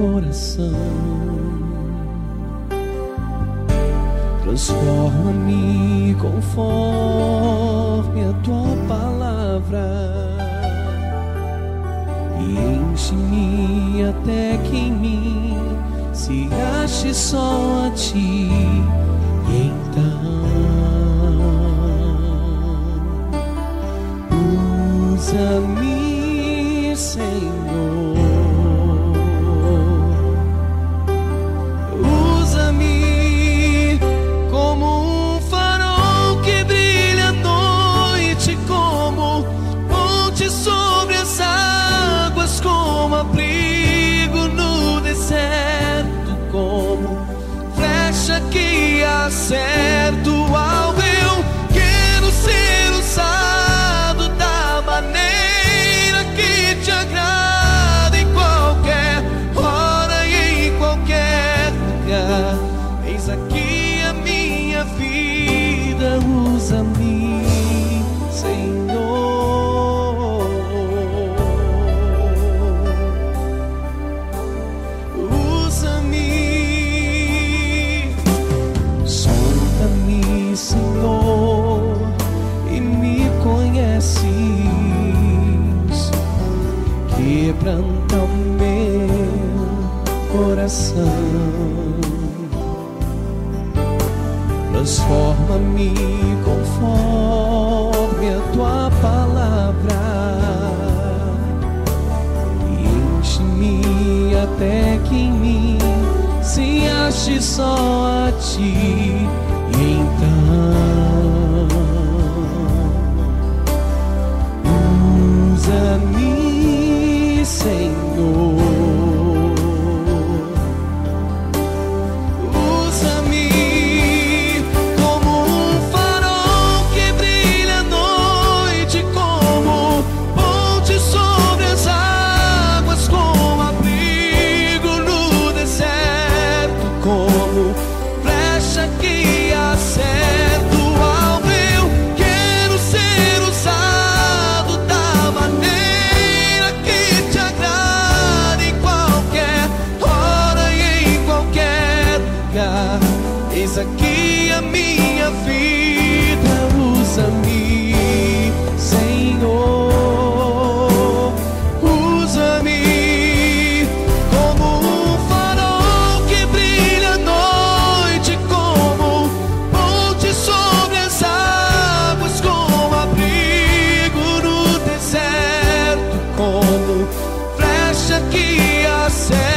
coração. Transforma-me conforme a tua palavra e enche-me até que em mim se ache só a ti. E então usa-me, Senhor, usa-me como um farol que brilha à noite, como ponte sobre as águas, como abrigo no deserto, como flecha que acerto ao eu quero ser usado da maneira que te agrada, em qualquer hora e em qualquer lugar. Eis aqui a minha vida, usa-me, Senhor, usa-me, sonda-me, Senhor, e me conheces, quebranta o meu coração. Transforma-me conforme a tua palavra e enche-me até que em mim se ache só a ti. E então usa-me, Senhor, como flecha que acerto ao eu quero ser usado da maneira que te agrada, em qualquer hora e em qualquer lugar. Eis aqui a minha vida, usa-me, Senhor, usa-me como um farol que brilha à noite, como ponte sobre as águas, como abrigo no deserto, como flecha que acerta